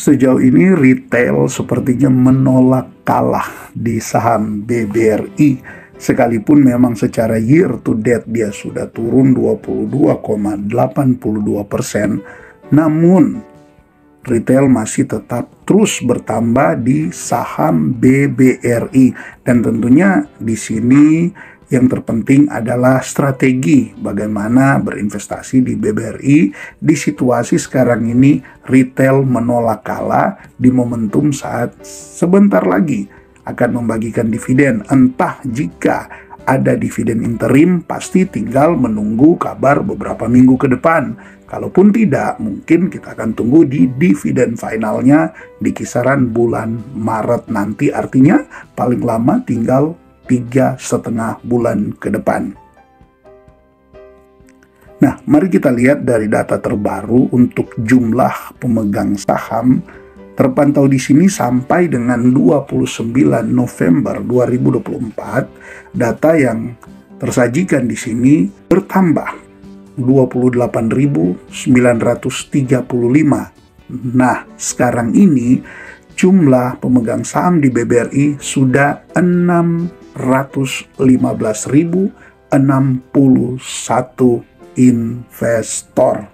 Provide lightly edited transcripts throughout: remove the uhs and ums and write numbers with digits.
Sejauh ini retail sepertinya menolak kalah di saham BBRI. Sekalipun memang secara year to date dia sudah turun 22,82%, namun retail masih tetap terus bertambah di saham BBRI. Dan tentunya di sini yang terpenting adalah strategi bagaimana berinvestasi di BBRI di situasi sekarang ini. Retail menolak kalah di momentum saat sebentar lagi akan membagikan dividen. Entah jika ada dividen interim, pasti tinggal menunggu kabar beberapa minggu ke depan. Kalaupun tidak, mungkin kita akan tunggu di dividen finalnya di kisaran bulan Maret nanti. Artinya paling lama tinggal 3,5 bulan ke depan. Nah, mari kita lihat dari data terbaru untuk jumlah pemegang saham terpantau di sini sampai dengan 29 November 2024. Data yang tersajikan di sini bertambah 28.935. Nah, sekarang ini jumlah pemegang saham di BBRI sudah 615.061 investor.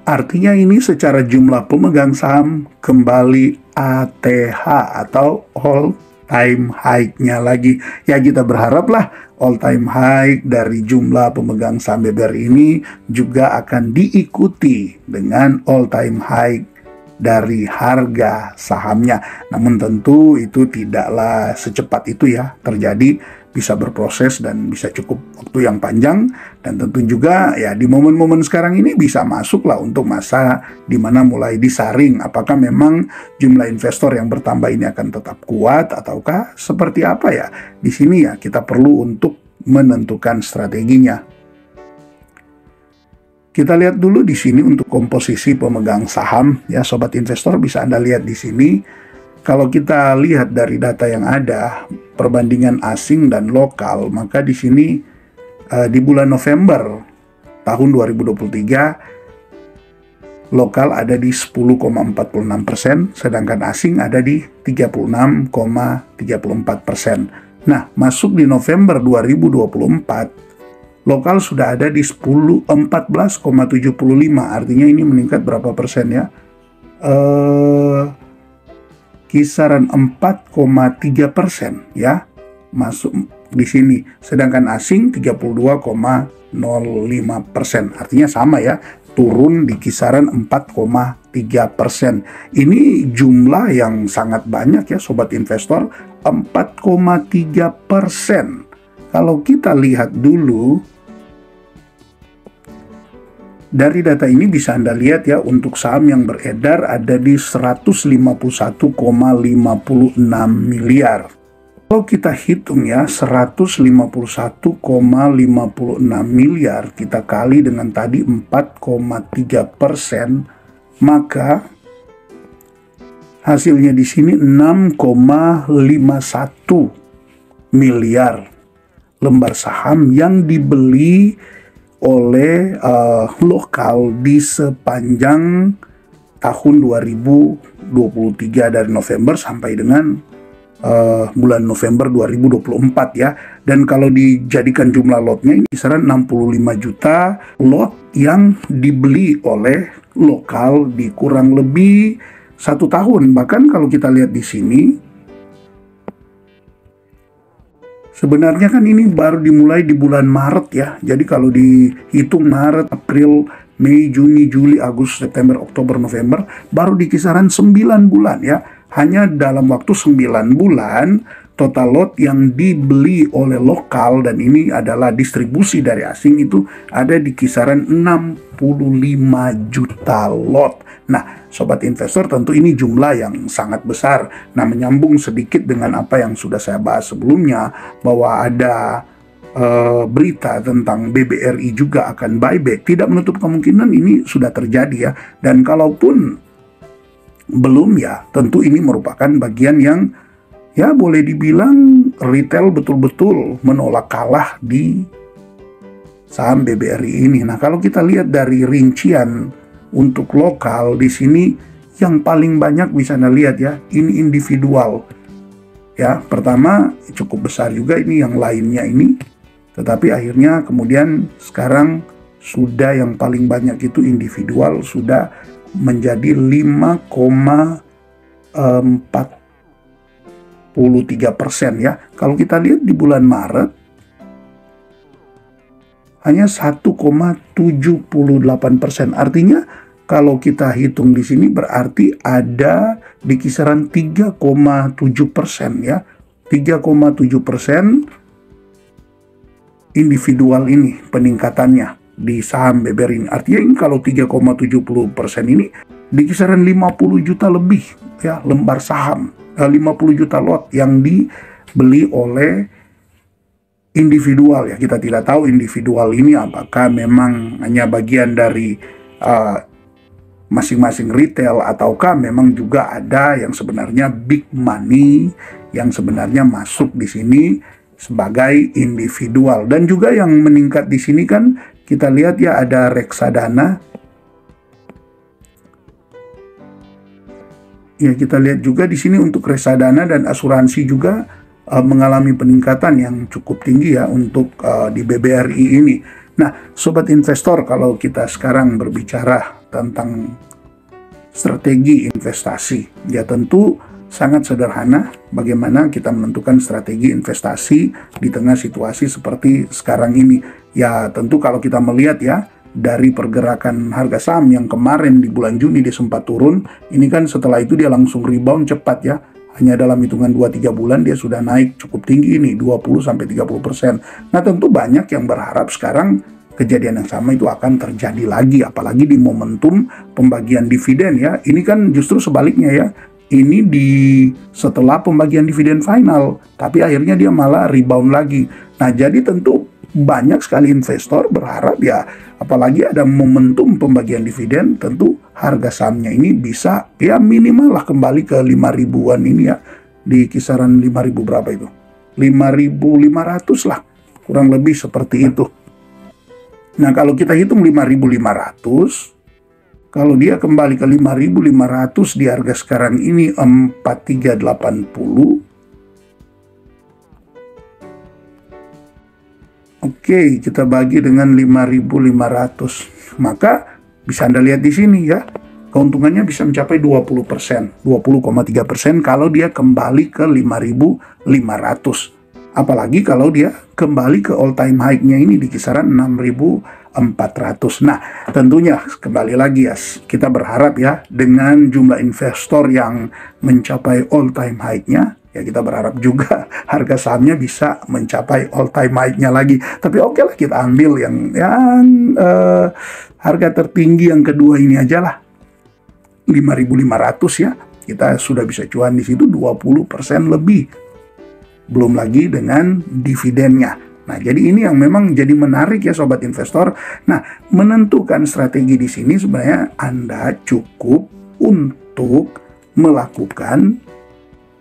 Artinya ini secara jumlah pemegang saham kembali ATH atau all time high-nya lagi. Ya, kita berharaplah all time high dari jumlah pemegang saham BBRI ini juga akan diikuti dengan all time high dari harga sahamnya. Namun tentu itu tidaklah secepat itu ya terjadi, bisa berproses dan bisa cukup waktu yang panjang. Dan tentu juga ya di momen-momen sekarang ini bisa masuklah untuk masa di mana mulai disaring apakah memang jumlah investor yang bertambah ini akan tetap kuat ataukah seperti apa ya. Di sini ya kita perlu untuk menentukan strateginya. Kita lihat dulu di sini untuk komposisi pemegang saham ya sobat investor, bisa Anda lihat di sini. Kalau kita lihat dari data yang ada perbandingan asing dan lokal, maka di sini di bulan November tahun 2023 lokal ada di 10,46%, sedangkan asing ada di 36,34%. Nah, masuk di November 2024 lokal sudah ada di 14,75, artinya ini meningkat berapa persen ya? Kisaran 4,3% ya masuk di sini, sedangkan asing 32,05%, artinya sama ya, turun di kisaran 4,3%. Ini jumlah yang sangat banyak ya sobat investor, 4,3%. Kalau kita lihat dulu dari data ini bisa Anda lihat ya, untuk saham yang beredar ada di 151,56 miliar. Kalau kita hitung ya 151,56 miliar kita kali dengan tadi 4,3%, maka hasilnya di sini 6,51 miliar lembar saham yang dibeli oleh lokal di sepanjang tahun 2023 dari November sampai dengan bulan November 2024 ya. Dan kalau dijadikan jumlah lotnya ini kisaran 65 juta lot yang dibeli oleh lokal di kurang lebih 1 tahun. Bahkan kalau kita lihat di sini, sebenarnya kan ini baru dimulai di bulan Maret ya. Jadi kalau dihitung Maret, April, Mei, Juni, Juli, Agustus, September, Oktober, November, baru di kisaran 9 bulan ya. Hanya dalam waktu 9 bulan, total lot yang dibeli oleh lokal, dan ini adalah distribusi dari asing, itu ada di kisaran 65 juta lot. Nah, sobat investor, tentu ini jumlah yang sangat besar. Nah, menyambung sedikit dengan apa yang sudah saya bahas sebelumnya, bahwa ada berita tentang BBRI juga akan buyback. Tidak menutup kemungkinan ini sudah terjadi ya. Dan kalaupun belum ya, tentu ini merupakan bagian yang ya boleh dibilang retail betul-betul menolak kalah di saham BBRI ini. Nah, kalau kita lihat dari rincian untuk lokal di sini yang paling banyak bisa Anda lihat ya, ini individual. Ya, pertama cukup besar juga ini yang lainnya ini. Tetapi akhirnya kemudian sekarang sudah yang paling banyak itu individual sudah menjadi 5,43% ya. Kalau kita lihat di bulan Maret hanya 1,78%. Artinya kalau kita hitung di sini berarti ada di kisaran 3,7% ya. 3,7% individual ini peningkatannya di saham BBRI ini. Artinya ini kalau 3,70% ini di kisaran 50 juta lebih ya lembar saham, 50 juta lot yang dibeli oleh individual ya. Kita tidak tahu individual ini apakah memang hanya bagian dari masing-masing retail ataukah memang juga ada yang sebenarnya big money yang sebenarnya masuk di sini sebagai individual. Dan juga yang meningkat di sini kan kita lihat ya ada reksadana. Ya, kita lihat juga di sini untuk reksadana dan asuransi juga mengalami peningkatan yang cukup tinggi ya untuk di BBRI ini. Nah, sobat investor, kalau kita sekarang berbicara tentang strategi investasi, ya tentu sangat sederhana bagaimana kita menentukan strategi investasi di tengah situasi seperti sekarang ini. Ya tentu kalau kita melihat ya dari pergerakan harga saham yang kemarin di bulan Juni dia sempat turun, ini kan setelah itu dia langsung rebound cepat ya. Hanya dalam hitungan 2-3 bulan dia sudah naik cukup tinggi ini, 20-30%. Nah tentu banyak yang berharap sekarang kejadian yang sama itu akan terjadi lagi, apalagi di momentum pembagian dividen ya. Ini kan justru sebaliknya ya. Ini setelah pembagian dividen final, tapi akhirnya dia malah rebound lagi. Nah, jadi tentu banyak sekali investor berharap ya, apalagi ada momentum pembagian dividen, tentu harga sahamnya ini bisa ya minimal lah kembali ke 5.000-an ini ya, di kisaran 5.000 berapa itu? 5.500 lah, kurang lebih seperti itu. Nah, kalau kita hitung 5.500, kalau dia kembali ke 5.500 di harga sekarang ini 4380. Oke, kita bagi dengan 5.500. Maka bisa Anda lihat di sini ya, keuntungannya bisa mencapai 20%, 20,3% kalau dia kembali ke 5.500. Apalagi kalau dia kembali ke all time high-nya ini di kisaran 6.400. Nah, tentunya kembali lagi ya, kita berharap ya dengan jumlah investor yang mencapai all time high-nya, ya kita berharap juga harga sahamnya bisa mencapai all time high-nya lagi. Tapi oke lah, kita ambil yang harga tertinggi yang kedua ini aja lah, 5.500 ya. Kita sudah bisa cuan di situ 20% lebih. Belum lagi dengan dividennya. Nah, jadi ini yang memang jadi menarik ya sobat investor. Nah, menentukan strategi di sini sebenarnya Anda cukup untuk melakukan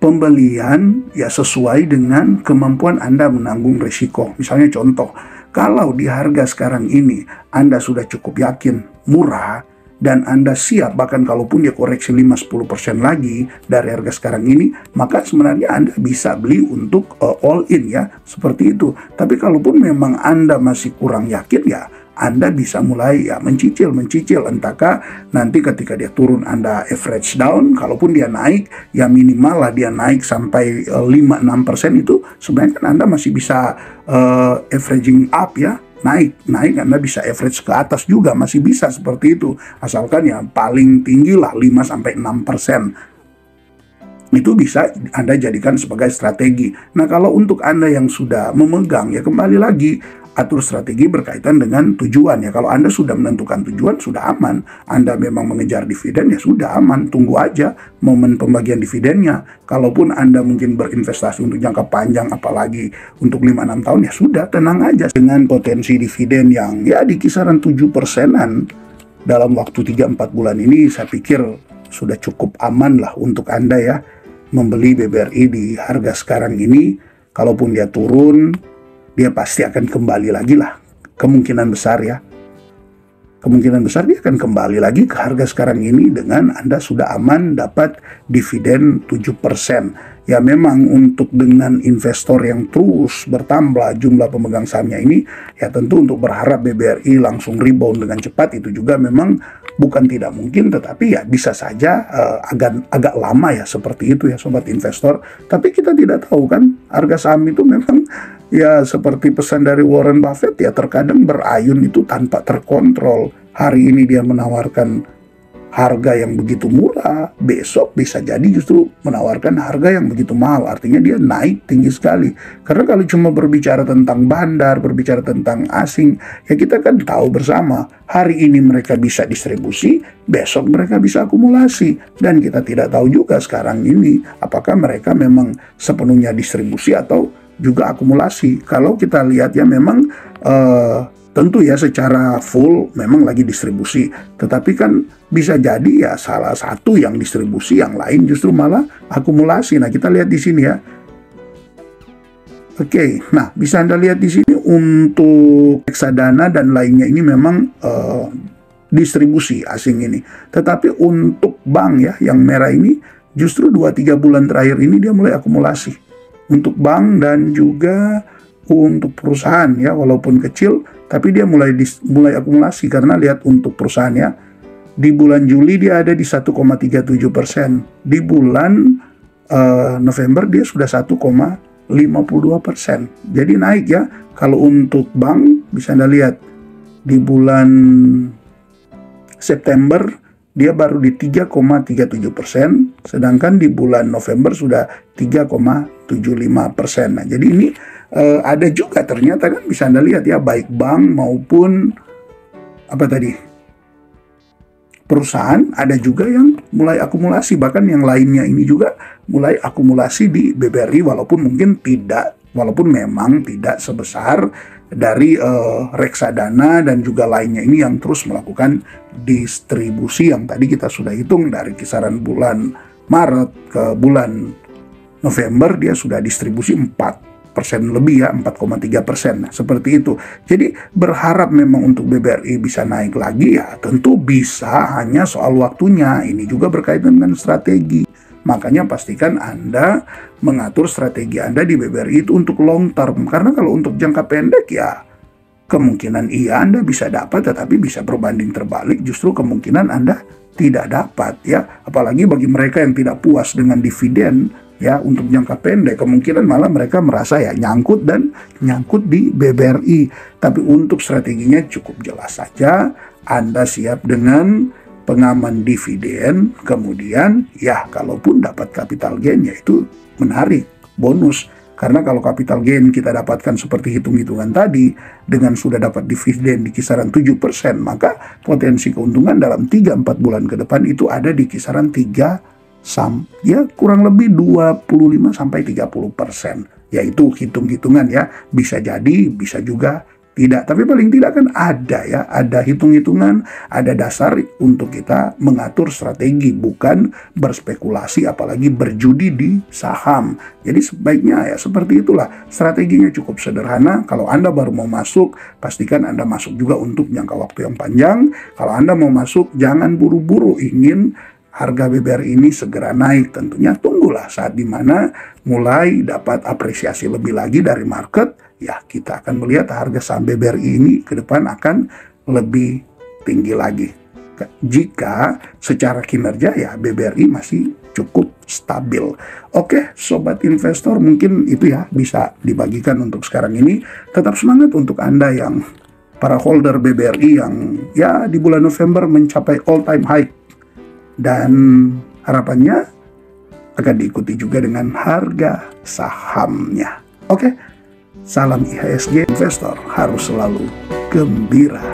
pembelian ya sesuai dengan kemampuan Anda menanggung risiko. Misalnya contoh, kalau di harga sekarang ini Anda sudah cukup yakin murah dan Anda siap bahkan kalaupun dia koreksi 5-10% lagi dari harga sekarang ini, maka sebenarnya Anda bisa beli untuk all in ya, seperti itu. Tapi kalaupun memang Anda masih kurang yakin ya, Anda bisa mulai ya mencicil, entahkah nanti ketika dia turun Anda average down, kalaupun dia naik ya minimal lah dia naik sampai 5-6% itu sebenarnya kan Anda masih bisa averaging up ya. Naik Anda bisa average ke atas juga, masih bisa seperti itu, asalkan ya paling tinggi lah 5-6%. Itu bisa Anda jadikan sebagai strategi. Nah, kalau untuk Anda yang sudah memegang ya kembali lagi atur strategi berkaitan dengan tujuan ya. Kalau Anda sudah menentukan tujuan, sudah aman. Anda memang mengejar dividen ya sudah aman, tunggu aja momen pembagian dividennya. Kalaupun Anda mungkin berinvestasi untuk jangka panjang, apalagi untuk 5-6 tahun ya sudah, tenang aja. Dengan potensi dividen yang ya di kisaran 7%-an dalam waktu 3-4 bulan ini, saya pikir sudah cukup aman lah untuk Anda ya membeli BBRI di harga sekarang ini. Kalaupun dia turun, dia pasti akan kembali lagi lah, kemungkinan besar ya. kemungkinan besar dia akan kembali lagi ke harga sekarang ini dengan Anda sudah aman dapat dividen 7%. Ya memang untuk dengan investor yang terus bertambah jumlah pemegang sahamnya ini, ya tentu untuk berharap BBRI langsung rebound dengan cepat itu juga memang bukan tidak mungkin, tetapi ya bisa saja agak lama ya seperti itu ya sobat investor. Tapi kita tidak tahu kan, harga saham itu memang ya seperti pesan dari Warren Buffett ya, terkadang berayun itu tanpa terkontrol. Hari ini dia menawarkan harga yang begitu murah, besok bisa jadi justru menawarkan harga yang begitu mahal. Artinya dia naik tinggi sekali. Karena kalau cuma berbicara tentang bandar, berbicara tentang asing, ya kita kan tahu bersama, hari ini mereka bisa distribusi, besok mereka bisa akumulasi. Dan kita tidak tahu juga sekarang ini apakah mereka memang sepenuhnya distribusi atau juga akumulasi. Kalau kita lihat ya memang tentu ya secara full memang lagi distribusi, tetapi kan bisa jadi ya salah satu yang distribusi, yang lain justru malah akumulasi. Nah kita lihat di sini ya. Oke, nah bisa Anda lihat di sini untuk reksadana dan lainnya ini memang distribusi asing ini. Tetapi untuk bank ya yang merah ini justru 2-3 bulan terakhir ini dia mulai akumulasi. Untuk bank dan juga untuk perusahaan ya, walaupun kecil tapi dia mulai akumulasi. Karena lihat untuk perusahaannya di bulan Juli dia ada di 1,37%, di bulan November dia sudah 1,52%, jadi naik ya. Kalau untuk bank bisa Anda lihat di bulan September dia baru di 3,37%, sedangkan di bulan November sudah 3,75%. Nah jadi ini ada juga ternyata kan bisa Anda lihat ya, baik bank maupun perusahaan ada juga yang mulai akumulasi, bahkan yang lainnya ini juga mulai akumulasi di BBRI walaupun memang tidak sebesar dari reksadana dan juga lainnya ini yang terus melakukan distribusi yang tadi kita sudah hitung dari kisaran bulan Maret ke bulan November dia sudah distribusi 4% lebih ya, 4,3%. Nah, seperti itu. Jadi berharap memang untuk BBRI bisa naik lagi ya tentu bisa, hanya soal waktunya. Ini juga berkaitan dengan strategi. Makanya pastikan Anda mengatur strategi Anda di BBRI itu untuk long term. Karena kalau untuk jangka pendek ya kemungkinan iya Anda bisa dapat, tetapi bisa berbanding terbalik justru kemungkinan Anda tidak dapat ya. Apalagi bagi mereka yang tidak puas dengan dividen ya, untuk jangka pendek kemungkinan malah mereka merasa ya nyangkut di BBRI. Tapi untuk strateginya cukup jelas saja, Anda siap dengan pengaman dividen, kemudian ya kalaupun dapat capital gain ya itu menarik, bonus. Karena kalau capital gain kita dapatkan seperti hitung-hitungan tadi, dengan sudah dapat dividen di kisaran 7%, maka potensi keuntungan dalam 3-4 bulan ke depan itu ada di kisaran 3 ya kurang lebih 25-30%. Yaitu hitung-hitungan ya, bisa jadi, bisa juga tidak. Tapi paling tidak kan ada ya, ada hitung-hitungan, ada dasar untuk kita mengatur strategi, bukan berspekulasi apalagi berjudi di saham. Jadi sebaiknya ya seperti itulah, strateginya cukup sederhana. Kalau Anda baru mau masuk, pastikan Anda masuk juga untuk jangka waktu yang panjang. Kalau Anda mau masuk, jangan buru-buru ingin harga BBRI ini segera naik. Tentunya tunggulah saat dimana mulai dapat apresiasi lebih lagi dari market, ya kita akan melihat harga saham BBRI ini ke depan akan lebih tinggi lagi. Jika secara kinerja ya BBRI masih cukup stabil. Oke, sobat investor, mungkin itu ya bisa dibagikan untuk sekarang ini. Tetap semangat untuk Anda yang para holder BBRI yang ya di bulan November mencapai all time high. Dan harapannya akan diikuti juga dengan harga sahamnya. Oke, salam IHSG, investor harus selalu gembira.